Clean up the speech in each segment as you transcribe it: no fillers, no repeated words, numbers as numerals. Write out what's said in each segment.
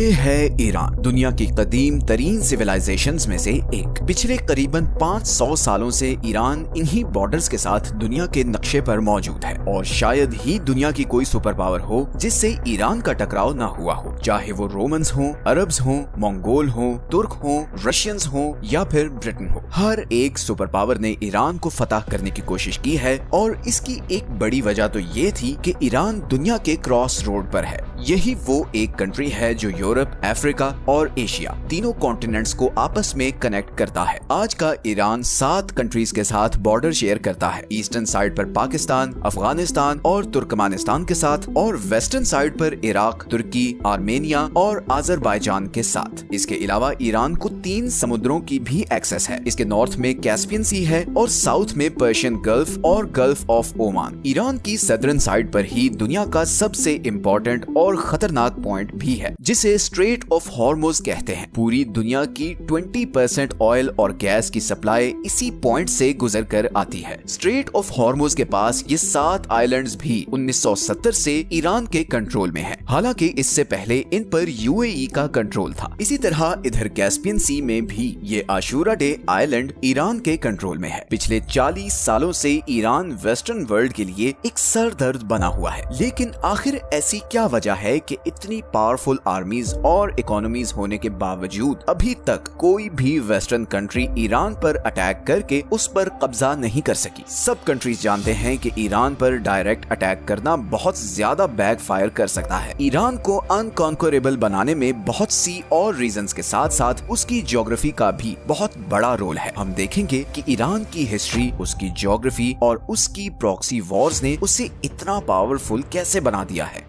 ये है ईरान, दुनिया की कदीम तरीन सिविलाइजेशंस में से एक। पिछले करीबन 500 सालों से ईरान इन्हीं बॉर्डर्स के साथ दुनिया के नक्शे पर मौजूद है और शायद ही दुनिया की कोई सुपर पावर हो जिससे ईरान का टकराव ना हुआ हो, चाहे वो रोमन्स हो, अरब्स हो, मंगोल हो, तुर्क हो, रशियंस हो या फिर ब्रिटेन हो। हर एक सुपर पावर ने ईरान को फतह करने की कोशिश की है और इसकी एक बड़ी वजह तो ये थी कि ईरान दुनिया के क्रॉस रोड पर है। यही वो एक कंट्री है जो यूरोप, अफ्रीका और एशिया तीनों कॉन्टिनेंट्स को आपस में कनेक्ट करता है। आज का ईरान 7 कंट्रीज के साथ बॉर्डर शेयर करता है। ईस्टर्न साइड पर पाकिस्तान, अफगानिस्तान और तुर्कमानिस्तान के साथ और वेस्टर्न साइड पर इराक, तुर्की, आर्मेनिया और अजरबैजान के साथ। इसके अलावा ईरान को 3 समुद्रों की भी एक्सेस है। इसके नॉर्थ में कैस्पियन सी है और साउथ में पर्शियन गल्फ और गल्फ ऑफ ओमान। ईरान की सदर्न साइड पर ही दुनिया का सबसे इम्पोर्टेंट और खतरनाक पॉइंट भी है जिसे स्ट्रेट ऑफ हॉर्मुज कहते हैं। पूरी दुनिया की 20% ऑयल और गैस की सप्लाई इसी पॉइंट से गुजर कर आती है। स्ट्रेट ऑफ हॉर्मुज के पास ये 7 आइलैंड्स भी 1970 से ईरान के कंट्रोल में है। हालांकि इससे पहले इन पर यूएई का कंट्रोल था। इसी तरह इधर कैस्पियन सी में भी ये आशूरा डे आइलैंड ईरान के कंट्रोल में है। पिछले 40 सालों से ईरान वेस्टर्न वर्ल्ड के लिए एक सरदर्द बना हुआ है। लेकिन आखिर ऐसी क्या वजह है कि इतनी पावरफुल आर्मीज और इकोनॉमीज होने के बावजूद अभी तक कोई भी वेस्टर्न कंट्री ईरान पर अटैक करके उस पर कब्जा नहीं कर सकी। सब कंट्रीज जानते हैं कि ईरान पर डायरेक्ट अटैक करना बहुत ज्यादा बैकफायर कर सकता है। ईरान को अनकॉन्करेबल बनाने में बहुत सी और रीजंस के साथ साथ उसकी ज्योग्राफी का भी बहुत बड़ा रोल है। हम देखेंगे कि ईरान की हिस्ट्री, उसकी ज्योग्राफी और उसकी प्रॉक्सी वॉर्स ने उसे इतना पावरफुल कैसे बना दिया है।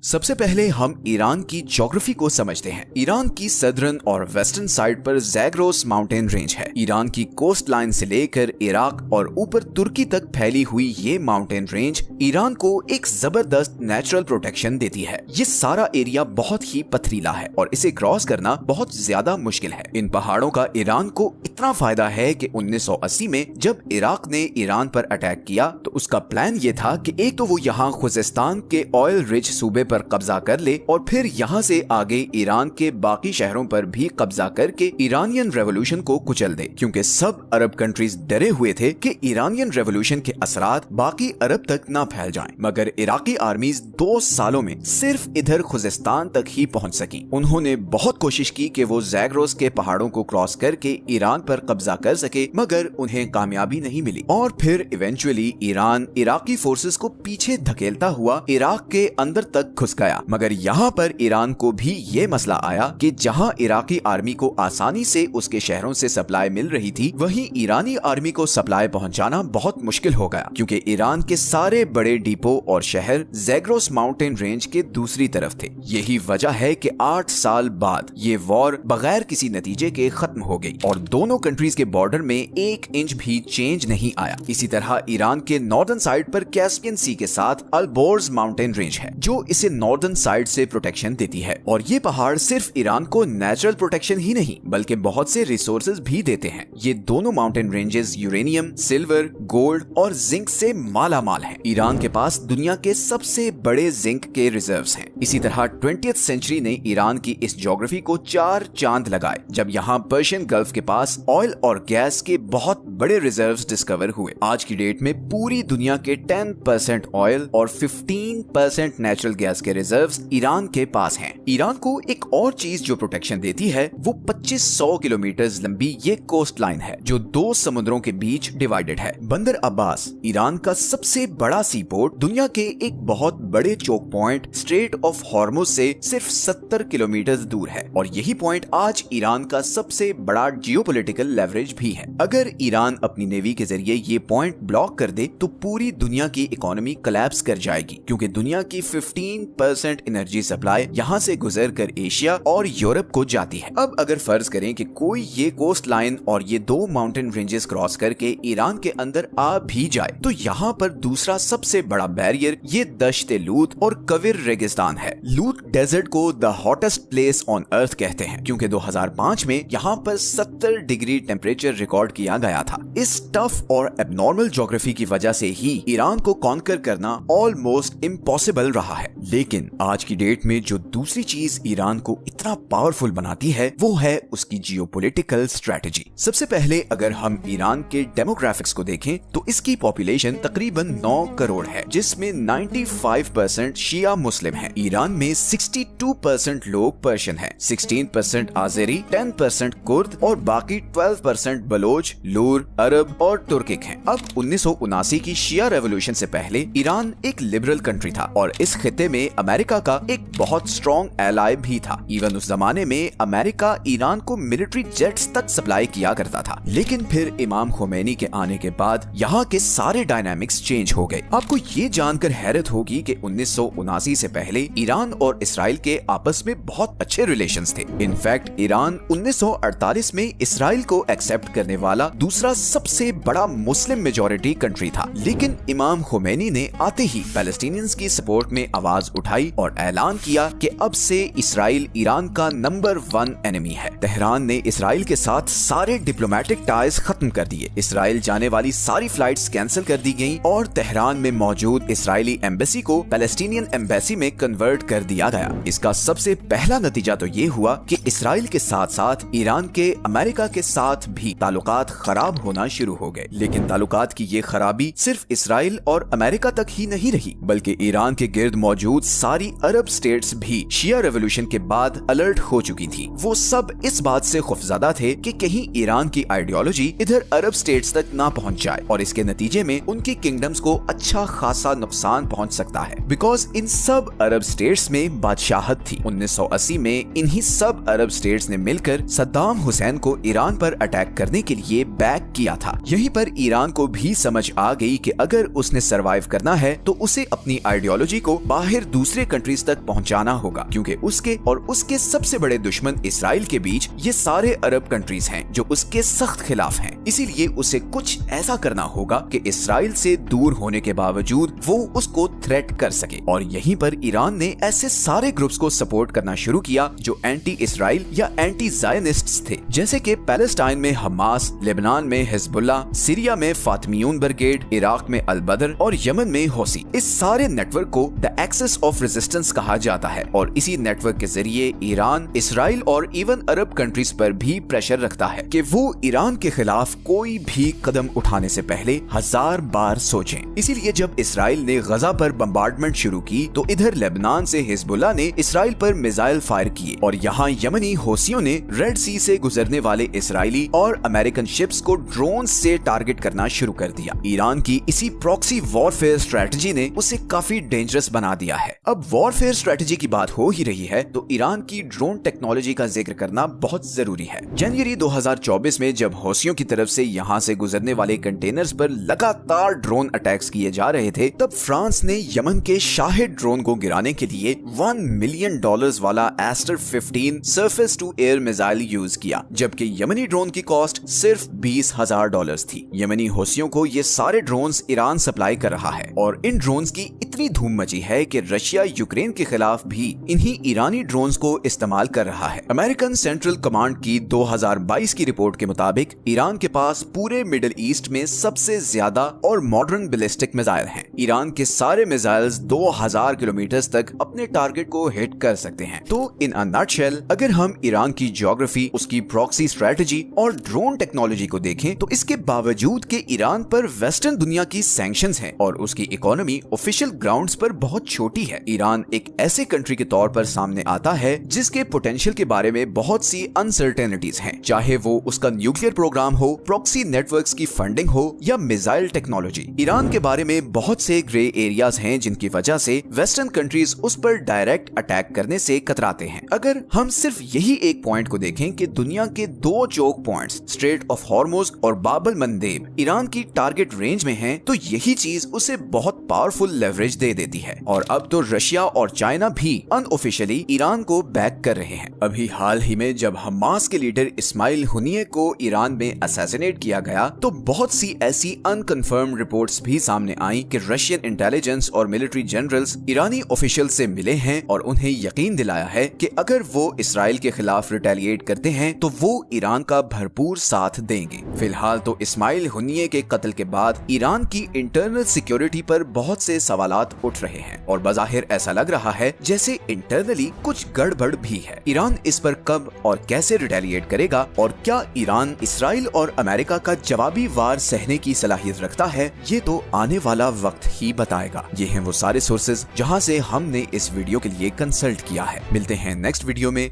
सबसे पहले हम ईरान की ज्योग्राफी को समझते हैं। ईरान की सदर्न और वेस्टर्न साइड पर ज़ैग्रोस माउंटेन रेंज है। ईरान की कोस्ट लाइन से लेकर इराक और ऊपर तुर्की तक फैली हुई ये माउंटेन रेंज ईरान को एक जबरदस्त नेचुरल प्रोटेक्शन देती है। ये सारा एरिया बहुत ही पथरीला है और इसे क्रॉस करना बहुत ज्यादा मुश्किल है। इन पहाड़ों का ईरान को इतना फायदा है कि 1980 में जब इराक ने ईरान पर अटैक किया तो उसका प्लान ये था कि एक तो वो यहाँ खुजिस्तान के ऑयल रिच सूबे पर कब्जा कर ले और फिर यहाँ से आगे ईरान के बाकी शहरों पर भी कब्जा करके ईरानियन रेवोल्यूशन को कुचल दे, क्योंकि सब अरब कंट्रीज डरे हुए थे कि ईरानियन रेवोल्यूशन के असरात बाकी अरब तक ना फैल जाएं। मगर इराकी आर्मीज 2 सालों में सिर्फ इधर खुजिस्तान तक ही पहुंच सकी। उन्होंने बहुत कोशिश की कि वो ज़ैग्रोस के पहाड़ों को क्रॉस करके ईरान पर कब्जा कर सके, मगर उन्हें कामयाबी नहीं मिली और फिर इवेंचुअली ईरान इराकी फोर्सेस को पीछे धकेलता हुआ इराक के अंदर तक घुस गया। मगर यहाँ पर ईरान को भी ये मसला आया कि जहाँ इराकी आर्मी को आसानी से उसके शहरों से सप्लाई मिल रही थी, वहीं ईरानी आर्मी को सप्लाई पहुँचाना बहुत मुश्किल हो गया, क्योंकि ईरान के सारे बड़े डिपो और शहर ज़ैग्रोस माउंटेन रेंज के दूसरी तरफ थे। यही वजह है कि 8 साल बाद ये वॉर बगैर किसी नतीजे के खत्म हो गई और दोनों कंट्रीज के बॉर्डर में 1 इंच भी चेंज नहीं आया। इसी तरह ईरान के नॉर्दर्न साइड पर कैस्पियन सी के साथ अल्बोर्ज माउंटेन रेंज है जो इसे नॉर्दर्न साइड से प्रोटेक्शन देती है और ये पहाड़ सिर्फ ईरान को नेचुरल प्रोटेक्शन ही नहीं बल्कि बहुत से रिसोर्सेज भी देते हैं। ये दोनों mountain ranges uranium, silver, gold और जिंक से माला माल हैं। ईरान के पास दुनिया के सबसे बड़े जिंक के रिजर्व्स हैं। इसी तरह 20th सेंचुरी ने ईरान की इस ज्योग्राफी को 4 चांद लगाए जब यहाँ पर्शियन गल्फ के पास ऑयल और गैस के बहुत बड़े रिजर्व्स डिस्कवर हुए। आज की डेट में पूरी दुनिया के 10% ऑयल और 15% नेचुरल गैस के रिजर्व्स ईरान के पास हैं। ईरान को एक और चीज जो प्रोटेक्शन देती है वो 2500 किलोमीटर लंबी ये कोस्ट लाइन है जो 2 समुद्रों के बीच डिवाइडेड है। बंदर अब्बास ईरान का सबसे बड़ा सी पोर्ट दुनिया के एक बहुत बड़े choke point strait of Hormuz से सिर्फ 70 किलोमीटर दूर है और यही पॉइंट आज ईरान का सबसे बड़ा जियोपॉलिटिकल लेवरेज भी है। अगर ईरान अपनी नेवी के जरिए ये पॉइंट ब्लॉक कर दे तो पूरी दुनिया की इकोनॉमी कोलैप्स कर जाएगी, क्योंकि दुनिया की 15% एनर्जी सप्लाई यहाँ से गुजर कर एशिया और यूरोप को जाती है। अब अगर फर्ज करें कि कोई ये कोस्ट लाइन और ये 2 माउंटेन रेंजेस क्रॉस करके ईरान के अंदर आ भी जाए तो यहाँ पर दूसरा सबसे बड़ा बैरियर ये दश्ते लूत और कविर रेगिस्तान है। लूत डेजर्ट को the hottest place on earth कहते हैं, क्योंकि 2005 में यहाँ पर 70 डिग्री टेम्परेचर रिकॉर्ड किया गया था। इस टफ और एबनॉर्मल ज्योग्राफी की वजह से ही ईरान को कॉन्कर करना ऑलमोस्ट इम्पॉसिबल रहा है। लेकिन आज की डेट में जो दूसरी चीज ईरान को इतना पावरफुल बनाती है वो है उसकी जियोपॉलिटिकल स्ट्रेटजी। सबसे पहले अगर हम ईरान के डेमोग्राफिक्स को देखें तो इसकी पॉपुलेशन तकरीबन 9 करोड़ है, जिसमें 95% शिया मुस्लिम हैं। ईरान में 62% लोग पर्शियन हैं, 16% आज़ेरी, 10% कुर्द और बाकी 12% बलोच, लूर, अरब और तुर्किक हैं। अब 1979 की शिया रेवोल्यूशन से पहले ईरान एक लिबरल कंट्री था और इस खित्ते में अमेरिका का एक बहुत स्ट्रॉन्ग एलाय भी था। इवन उस जमाने में अमेरिका ईरान को मिलिट्री जेट्स तक सप्लाई किया करता था। लेकिन फिर इमाम खोमेनी के आने के बाद यहाँ के सारे डायनामिक्स चेंज हो गए। आपको ये जानकर हैरत होगी कि 1979 से पहले ईरान और इसराइल के आपस में बहुत अच्छे रिलेशंस थे। इनफैक्ट ईरान 1948 में इसराइल को एक्सेप्ट करने वाला दूसरा सबसे बड़ा मुस्लिम मेजॉरिटी कंट्री था। लेकिन इमाम खोमेनी ने आते ही पैलेस्टीनियंस की सपोर्ट में आवाज उठाई और ऐलान किया कि अब से इसराइल ईरान का नंबर 1 एनिमी है। तेहरान ने इसराइल के साथ सारे डिप्लोमेटिक टाइज खत्म कर दिए। इसराइल जाने वाली सारी फ्लाइट्स कैंसिल कर दी गईं और तेहरान में मौजूद इसराइली एम्बेसी को पैलेस्टीनियन एम्बेसी में कन्वर्ट कर दिया गया। इसका सबसे पहला नतीजा तो ये हुआ कि इसराइल के साथ साथ ईरान के अमेरिका के साथ भी ताल्लुकात खराब होना शुरू हो गए। लेकिन ताल्लुकात की ये खराबी सिर्फ इसराइल और अमेरिका तक ही नहीं रही, बल्कि ईरान के गिर्द मौजूद सारी अरब स्टेट्स भी शिया रेवोल्यूशन के बाद अलर्ट हो चुकी थी। वो सब इस बात से खौफजदा थे कि कहीं ईरान की आइडियोलॉजी इधर अरब स्टेट्स तक ना पहुंच जाए और इसके नतीजे में उनकी किंगडम्स को अच्छा खासा नुकसान पहुंच सकता है। बिकॉज इन सब अरब स्टेट्स में बादशाहत थी। 1980 में इन्हीं सब अरब स्टेट्स ने मिलकर सद्दाम हुसैन को ईरान पर अटैक करने के लिए बैक किया था। यहीं पर ईरान को भी समझ आ गई कि अगर उसने सरवाइव करना है तो उसे अपनी आइडियोलॉजी को बाहर दूसरे कंट्रीज तक पहुंचाना होगा, क्योंकि उसके और उसके सबसे बड़े दुश्मन इसराइल के बीच ये सारे अरब कंट्रीज हैं जो उसके सख्त खिलाफ हैं। इसीलिए उसे कुछ ऐसा करना होगा कि इसराइल से दूर होने के बावजूद वो उसको थ्रेट कर सके। और यहीं पर ईरान ने ऐसे सारे ग्रुप्स को सपोर्ट करना शुरू किया जो एंटी इसराइल या एंटी ज़ायनिस्ट्स थे, जैसे कि पैलेस्टाइन में हमास, लेबनान में हिजबुल्लाह, सीरिया में फातिमियून ब्रिगेड, इराक में अल बदर और यमन में हौसी। इस सारे नेटवर्क को द एक्सिस ऑफ रेजिस्टेंस कहा जाता है और इसी नेटवर्क के जरिए ईरान, इसराइल और इवन अरब कंट्रीज पर भी प्रेशर रखता है कि वो ईरान के खिलाफ कोई भी कदम उठाने से पहले 1000 बार सोचें। इसीलिए जब इसराइल ने गजा पर बम्बार्डमेंट शुरू की तो इधर लेबनान से हिजबुल्लाह ने इसराइल पर मिसाइल फायर किए और यहाँ यमनी हौसियों ने रेड सी से गुजरने वाले इसराइली और अमेरिकन शिप्स को ड्रोन से टारगेट करना शुरू कर दिया। ईरान की इसी प्रॉक्सी वॉरफेयर स्ट्रेटजी ने उसे काफी डेंजरस बना दिया है। अब वॉरफेयर स्ट्रेटजी की बात हो ही रही है तो ईरान की ड्रोन टेक्नोलॉजी का जिक्र करना बहुत जरूरी है। जनवरी 2024 में जब हौसियों की तरफ से यहाँ से गुजरने वाले कंटेनर्स पर लगातार ड्रोन अटैक्स किए जा रहे थे, तब फ्रांस ने यमन के शाहिद ड्रोन को गिराने के लिए $1 मिलियन वाला Aster 15 surface to air missile use किया, जबकि यमनी ड्रोन की कॉस्ट सिर्फ $20,000 थी। यमनी हौसियों को ये सारे ड्रोन्स ईरान सप्लाई कर रहा है और इन ड्रोन्स की इतनी धूम मची है कि रशिया यूक्रेन के खिलाफ भी इन्हीं ईरानी ड्रोन्स को इस्तेमाल कर रहा है। अमेरिकन सेंट्रल कमांड की 2022 की रिपोर्ट के मुताबिक ईरान के पास पूरे मिडिल ईस्ट में सबसे ज्यादा और मॉडर्न बैलिस्टिक मिसाइल हैं। ईरान के सारे मिसाइल्स 2000 किलोमीटर तक अपने टारगेट को हिट कर सकते हैं। तो इन अ नटशेल अगर हम ईरान की ज्योग्राफी, उसकी प्रॉक्सी स्ट्रेटजी और ड्रोन टेक्नोलॉजी को देखें तो इसके बावजूद कि ईरान पर वेस्टर्न दुनिया की सैंक्शंस हैं और उसकी इकोनॉमी ऑफिशियल ग्राउंड्स पर बहुत छोटी है, ईरान एक ऐसे कंट्री के तौर पर सामने आता है जिसके पोटेंशियल के बारे में बहुत सी अनसर्टेनिटीज हैं, चाहे वो उसका न्यूक्लियर प्रोग्राम हो, प्रॉक्सी नेटवर्क्स की फंडिंग हो या मिसाइल टेक्नोलॉजी। ईरान के बारे में बहुत से ग्रे एरियाज हैं जिनकी वजह से वेस्टर्न कंट्रीज उस पर डायरेक्ट अटैक करने से कतराते हैं। अगर हम सिर्फ यही एक पॉइंट को देखें कि दुनिया के 2 choke points strait of Hormuz और बाब अल मंदेब ईरान की टारगेट रेंज में हैं, तो यही चीज उसे बहुत पावरफुल लेवरेज दे देती है। और अब तो रशिया और चाइना भी अनऑफिशियली ईरान को बैक कर रहे हैं। अभी हाल ही में जब हमास के लीडर इस्माइल हुनिये को ईरान में असैसिनेट किया गया तो बहुत सी ऐसी अनकंफर्म रिपोर्ट्स भी सामने आई कि रशियन इंटेलिजेंस और मिलिट्री जनरल्स ईरानी ऑफिशियल से मिले हैं और उन्हें यकीन दिलाया है कि अगर वो इसराइल के खिलाफ रिटेलिएट करते हैं तो वो ईरान का भरपूर साथ देंगे। फिलहाल तो इस्माइल हुनिये के कत्ल के बाद ईरान की इंटरनल सिक्योरिटी पर बहुत से सवालात उठ रहे हैं और बाज़ाहिर बज़ाहिर ऐसा लग रहा है जैसे इंटरनली कुछ गड़बड़ भी है। ईरान इस पर कब और कैसे रिटेलिएट करेगा और क्या ईरान इसराइल और अमेरिका का जवाबी वार सहने की सलाहियत रखता है, ये तो आने वाला वक्त ही बताएगा। ये हैं वो सारे सोर्सेज जहां से हमने इस वीडियो के लिए कंसल्ट किया है। मिलते हैं नेक्स्ट वीडियो में